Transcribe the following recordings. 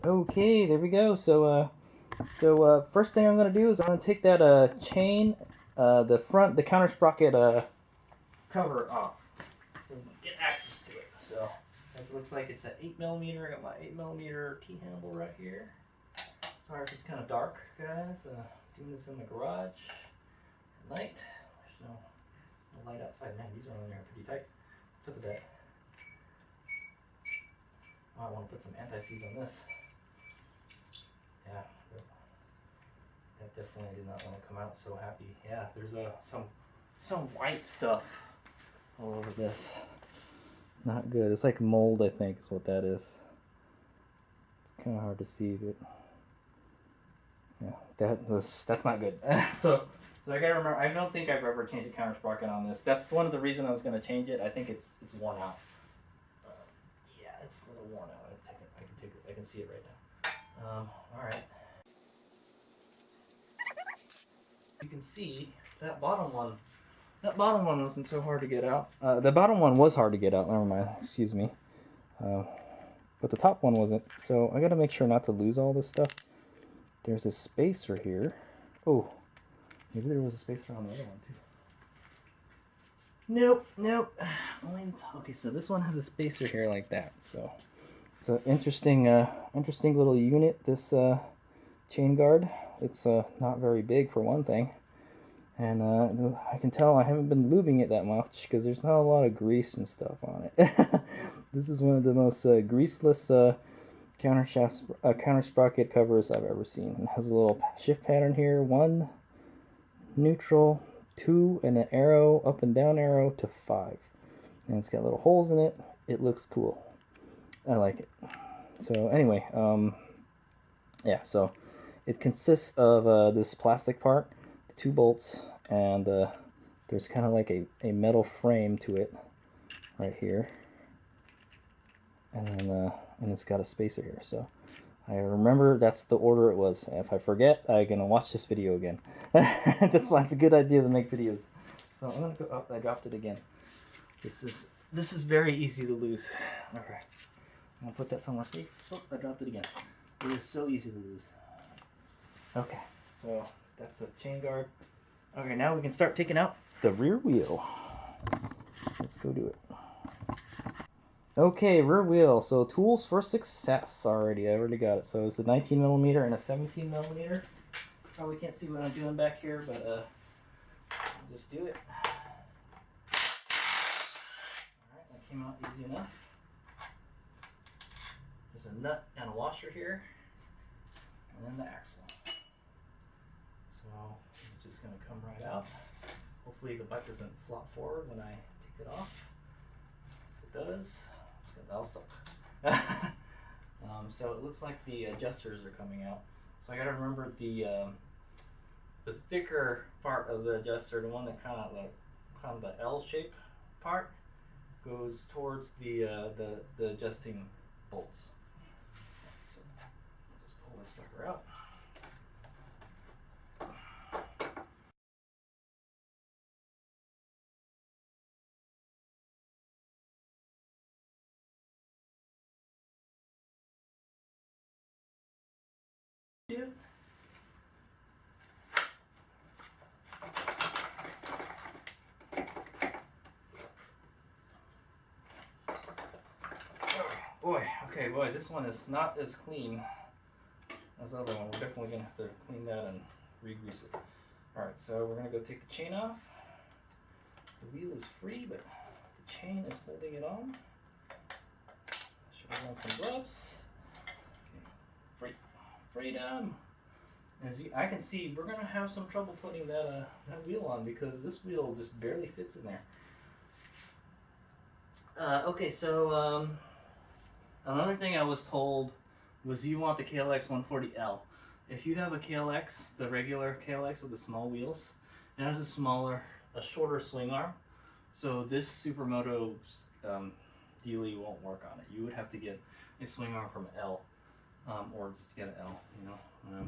Okay, there we go. So first thing I'm gonna do is I'm gonna take that chain, the counter sprocket cover off, so get access to it. So it looks like it's an 8mm. I got my 8mm T-handle right here. Sorry if it's kind of dark, guys. Doing this in the garage at night. There's no light outside. Man, these are on there pretty tight. What's up with that? Oh, I want to put some anti-seize on this. Yeah, that definitely did not want to come out so happy. Yeah, there's some white stuff all over this. Not good. It's like mold, I think, is what that is. It's kind of hard to see, but yeah, that's not good. So I gotta remember. I don't think I've ever changed the counter sprocket on this. That's one of the reasons I was gonna change it. I think it's worn out. Yeah, it's a little worn out. I can see it right now. All right. You can see that bottom one. That bottom one wasn't so hard to get out. The bottom one was hard to get out. Never mind. Excuse me. But the top one wasn't. So I gotta make sure not to lose all this stuff. There's a spacer here. Oh, maybe there was a spacer on the other one too. Nope. Okay, so this one has a spacer here like that. So it's an interesting little unit. This chain guard. It's not very big for one thing, and I can tell I haven't been lubing it that much because there's not a lot of grease and stuff on it. This is one of the most greaseless counter sprocket covers I've ever seen. It has a little shift pattern here, 1 neutral, 2, and an arrow, up and down arrow to 5, and it's got little holes in it. It looks cool. I like it. So anyway, yeah, so it consists of this plastic part, the 2 bolts, and there's kind of like a metal frame to it right here, and then and it's got a spacer here. So I remember that's the order it was. If I forget, I'm gonna watch this video again. That's why it's a good idea to make videos. So I'm gonna go up. I dropped it again. This is very easy to lose. All right, I'm gonna put that somewhere safe. Oh, I dropped it again. It is so easy to lose. Okay, so that's the chain guard. Okay, now we can start taking out the rear wheel. Let's go do it. Okay, rear wheel. So tools for success already. I already got it. So it's a 19mm and a 17mm. Probably can't see what I'm doing back here, but I'll just do it. Alright, that came out easy enough. There's a nut and a washer here, and then the axle. So it's just going to come right out. Hopefully the butt doesn't flop forward when I take it off. If it does, so that'll suck. So it looks like the adjusters are coming out. So I got to remember the thicker part of the adjuster, the one that kind of the L-shaped part, goes towards the adjusting bolts. So I'll just pull this sucker out. Yeah. Boy, this one is not as clean as the other one. We're definitely going to have to clean that and re-grease it. Alright, so we're going to go take the chain off. The wheel is free, but the chain is holding it on. Should have on some gloves. Okay. Freedom! As I can see, we're going to have some trouble putting that wheel on because this wheel just barely fits in there. Okay, so another thing I was told was you want the KLX140L. If you have a KLX, the regular KLX with the small wheels, it has a shorter swing arm. So this Supermoto dealie won't work on it. You would have to get a swing arm from L, or just get an L, you know.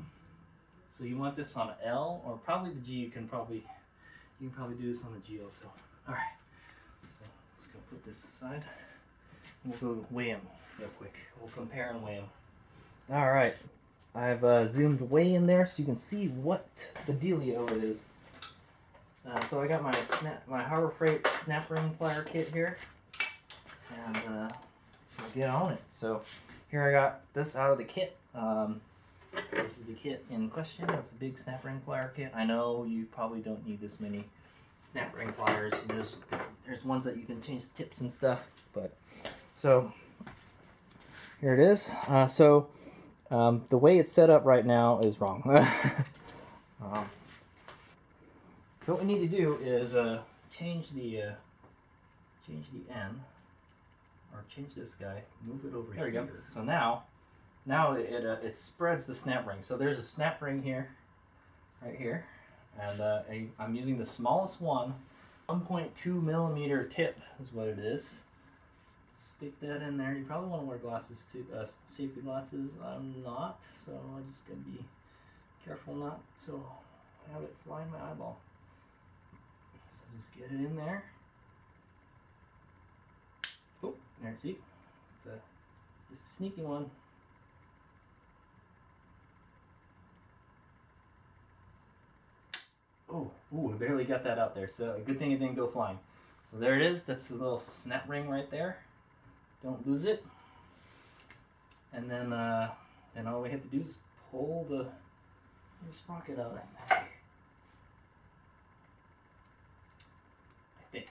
So you want this on an L, or probably the G. You can probably do this on the G also. All right. So let's go put this aside. We'll go weigh them real quick. We'll compare and weigh them. All right, I've zoomed way in there so you can see what the dealio is. So I got my Harbor Freight snap ring plier kit here, and we'll get on it. So here I got this out of the kit. This is the kit in question. It's a big snap ring plier kit. I know you probably don't need this many snap ring pliers. There's ones that you can change tips and stuff, but so here it is. The way it's set up right now is wrong. So what we need to do is change the N, or change this guy, move it over here. There we go. So now it spreads the snap ring. So there's a snap ring here, right here, and I'm using the smallest one, 1.2 millimeter tip is what it is. Stick that in there. You probably want to wear glasses too, safety glasses. I'm not, so I just gotta be careful not so have it fly in my eyeball. So just get it in there. Oh, there, see? It's a sneaky one. Oh, ooh, I barely got that out there. So a good thing it didn't go flying. So there it is. That's the little snap ring right there. Don't lose it. And then all we have to do is pull the sprocket out, I think.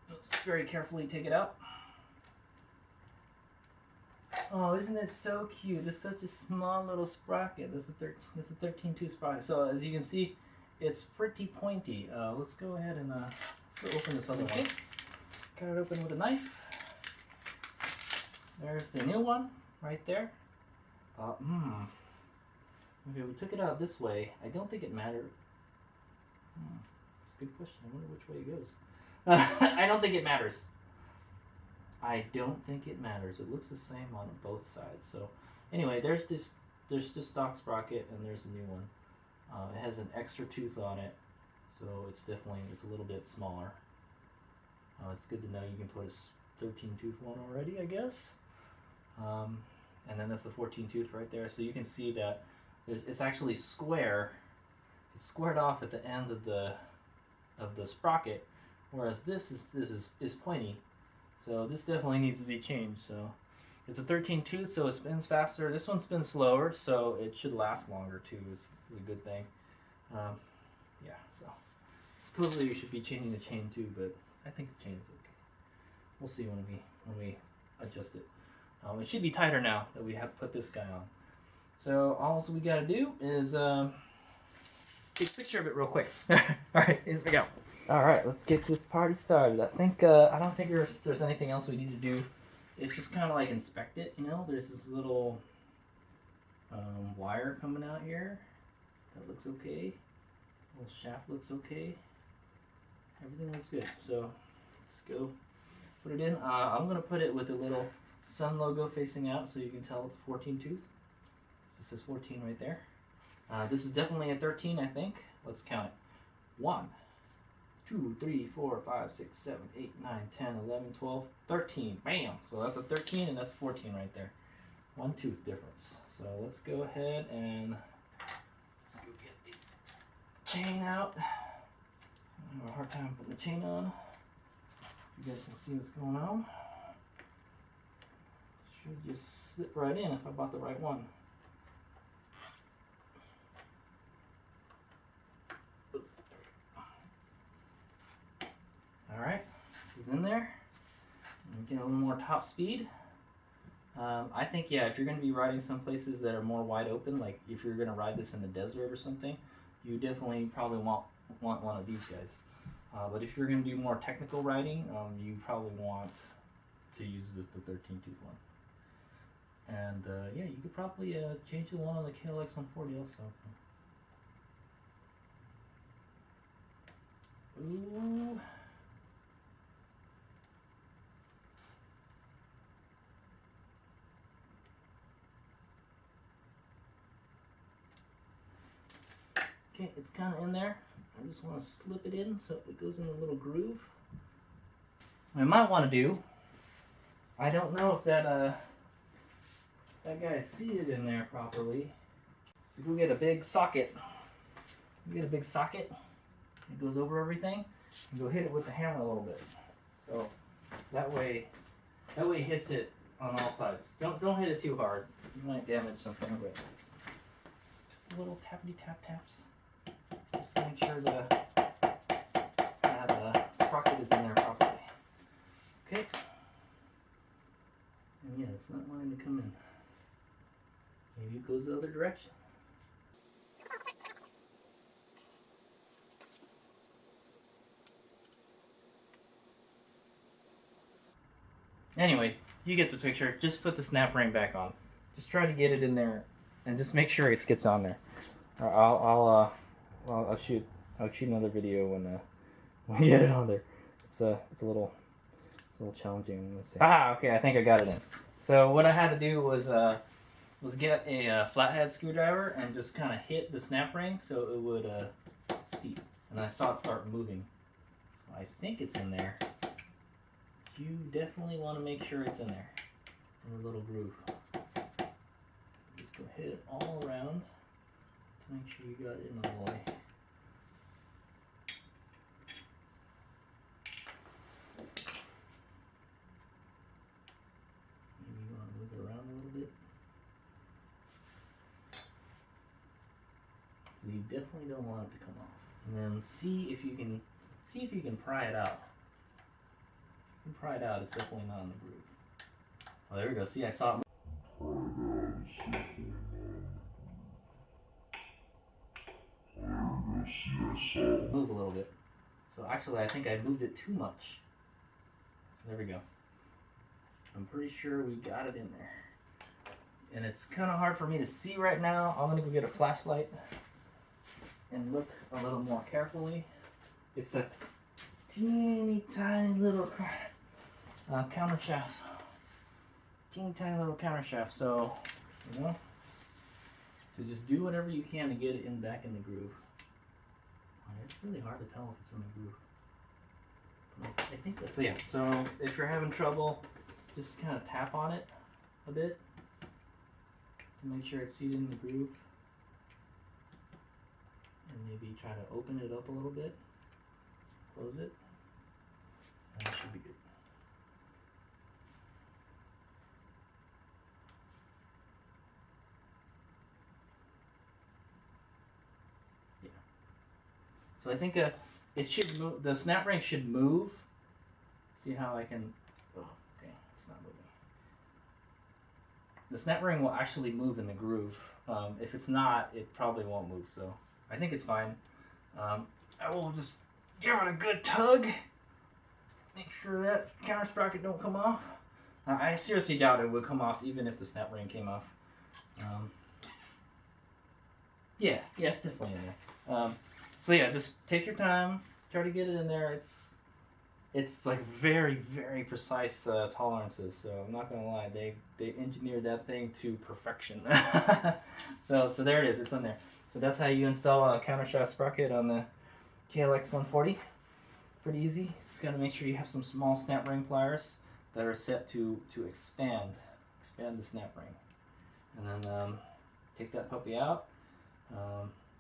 Let's very carefully take it out. Oh, isn't it so cute? It's such a small little sprocket. This is a 13 tooth sprocket. So as you can see, it's pretty pointy. Let's go ahead and let's go open this other one. Cut it open with a knife. There's the new one right there. Okay, we took it out this way. I don't think it mattered. That's a good question. I wonder which way it goes. I don't think it matters. I don't think it matters. It looks the same on both sides. So anyway, there's the stock sprocket, and there's a new one. It has an extra tooth on it, so it's a little bit smaller. It's good to know you can put a 13 tooth one already, I guess. And then that's the 14 tooth right there. So you can see that it's actually square. It's squared off at the end of the sprocket, whereas this is pointy. So this definitely needs to be changed. So it's a 13 tooth, so it spins faster. This one spins slower, so it should last longer too. Is a good thing. Yeah. So supposedly you should be changing the chain too, but I think the chain is okay. We'll see when we adjust it. It should be tighter now that we have put this guy on. So all we got to do is take a picture of it real quick. All right, here we go. All right, let's get this party started. I don't think there's anything else we need to do. It's just kind of like inspect it, you know. There's this little wire coming out here. That looks okay. The little shaft looks okay. Everything looks good. So let's go put it in. I'm gonna put it with the little sun logo facing out, so you can tell it's 14 tooth. This says 14 right there. This is definitely a 13, I think. Let's count it. 1, 2, 3, 4, 5, 6, 7, 8, 9, 10, 11, 12, 13. Bam! So that's a 13 and that's 14 right there. 1 tooth difference. So let's go ahead and let's go get the chain out. I have a hard time putting the chain on. You guys can see what's going on. Should just slip right in if I bought the right one. Alright, he's in there. Get a little more top speed. I think, yeah, if you're going to be riding some places that are more wide open, like if you're going to ride this in the desert or something, you definitely probably want one of these guys. But if you're going to do more technical riding, you probably want to use the 13 tooth one. And yeah, you could probably change the one on the KLX140 also. Ooh. Okay, it's kind of in there. I just want to slip it in so it goes in the little groove. What I might want to do, I don't know if that that guy is seated in there properly. So go get a big socket. You get a big socket. It goes over everything. And go hit it with the hammer a little bit. So that way it hits it on all sides. Don't hit it too hard. You might damage something, but just little tappity tap taps. Just to make sure that sprocket is in there properly. Okay. And yeah, it's not wanting to come in. Maybe it goes the other direction. Anyway, you get the picture. Just put the snap ring back on. Just try to get it in there, and just make sure it gets on there. I'll shoot another video when we get it on there. It's a little challenging. Let's see. Okay, I think I got it in. So what I had to do was get a flathead screwdriver and just kind of hit the snap ring so it would seat, and I saw it start moving. I think it's in there. You definitely want to make sure it's in there, in the little groove. Just go hit it all around to make sure you got it in all the way. Maybe you want to move it around a little bit. So you definitely don't want it to come off. And then see if you can pry it out. You can pry it out, it's definitely not in the groove. Oh, there we go. See, I saw it move a little bit. So actually, I think I moved it too much. So there we go. I'm pretty sure we got it in there. And it's kind of hard for me to see right now. I'm going to go get a flashlight and look a little more carefully. It's a teeny tiny little countershaft. Teeny tiny little countershaft. So, you know, so just do whatever you can to get it back in the groove. It's really hard to tell if it's in the groove. But I think that's, so yeah. So if you're having trouble, just kind of tap on it a bit to make sure it's seated in the groove. And maybe try to open it up a little bit. Close it. And that should be good. Yeah. So I think it should move. The snap ring should move. See how I can? Oh, okay, it's not moving. The snap ring will actually move in the groove. If it's not, it probably won't move. So I think it's fine. I will just give it a good tug. Make sure that counter sprocket don't come off. I seriously doubt it would come off even if the snap ring came off. Yeah, it's definitely in there. So yeah, just take your time. Try to get it in there. It's like very, very precise tolerances. So I'm not gonna lie, they engineered that thing to perfection. so there it is. It's in there. So that's how you install a Countershaft Sprocket on the KLX140. Pretty easy. Just gotta make sure you have some small snap ring pliers that are set to expand the snap ring. And then take that puppy out.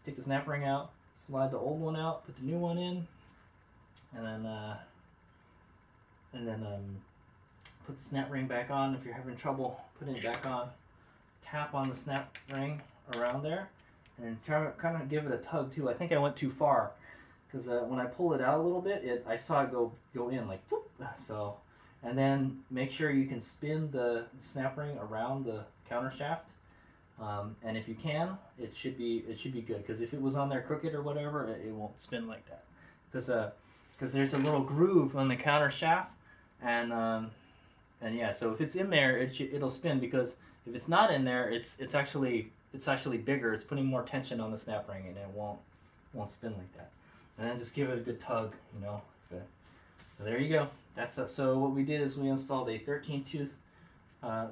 Take the snap ring out. Slide the old one out. Put the new one in. And then put the snap ring back on. If you're having trouble putting it back on, tap on the snap ring around there, and try to kind of give it a tug too. I think I went too far because when I pull it out a little bit, I saw it go in like whoop. So, and then make sure you can spin the snap ring around the counter shaft. And if you can, it should be good. Because if it was on there crooked or whatever, it won't spin like that. Because there's a little groove on the counter shaft, and yeah, so if it's in there, it'll spin. Because if it's not in there, it's actually bigger. It's putting more tension on the snap ring, and it won't spin like that. And then just give it a good tug, you know. Okay. So there you go. So what we did is we installed a 13-tooth.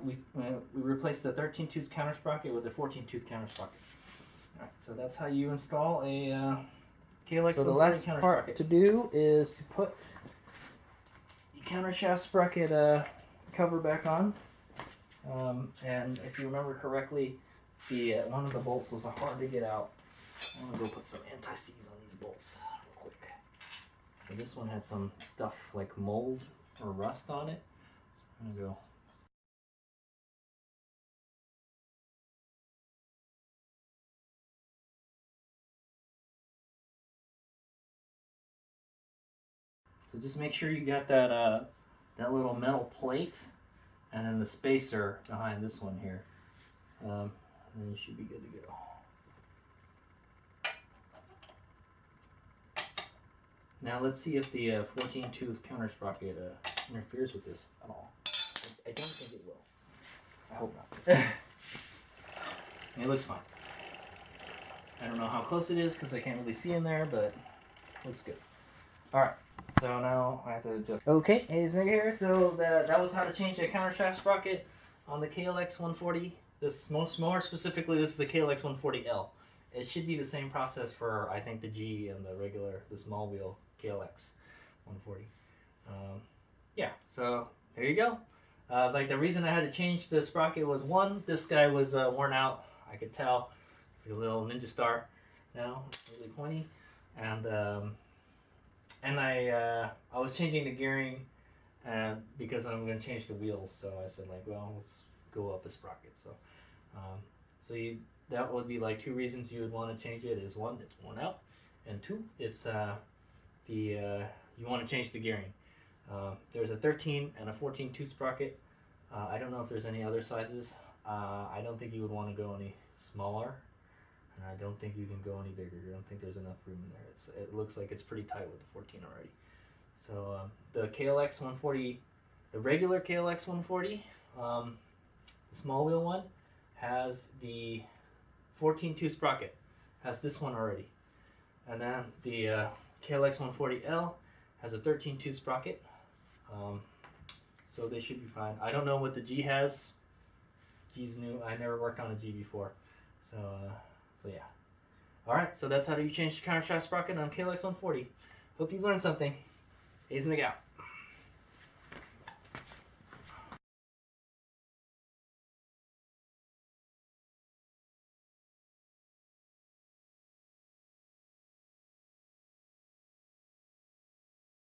We replaced the 13-tooth counter sprocket with a 14-tooth counter sprocket. All right, so that's how you install a KLX. So the last part to do is to put the Countershaft Sprocket cover back on. And if you remember correctly, the one of the bolts was hard to get out. I'm gonna go put some anti-seize on these bolts real quick. So this one had some stuff like mold or rust on it. I'm gonna go. So just make sure you got that that little metal plate and then the spacer behind this one here. And then you should be good to go. Now let's see if the 14-tooth counter sprocket interferes with this at all. I don't think it will. I hope not. It looks fine. I don't know how close it is because I can't really see in there, but it looks good. Alright, so now I have to adjust. Okay, it's Meg here. So that was how to change the countershaft sprocket on the KLX140. This more specifically, this is the KLX140L. It should be the same process for, I think, the G and the small wheel KLX140. Yeah, so there you go. Like the reason I had to change the sprocket was one, this guy was worn out. I could tell. It's a little Ninja Star now. It's really pointy, and I was changing the gearing, because I'm going to change the wheels. So I said like, well, let's go up a sprocket. So, that would be like two reasons you would want to change it. Is one, it's worn out, and two, it's you want to change the gearing. There's a 13 and a 14 tooth sprocket. I don't know if there's any other sizes. I don't think you would want to go any smaller, and I don't think you can go any bigger. I don't think there's enough room in there. It looks like it's pretty tight with the 14 already. So the KLX140, the regular KLX140, the small wheel one, has the 14 tooth sprocket. Has this one already, and then the KLX140L has a 13 tooth sprocket. So they should be fine. I don't know what the G has. G's new. I never worked on a G before. So yeah. Alright, so that's how you change the countershaft sprocket on KLX140. Hope you learned something. Hazen out.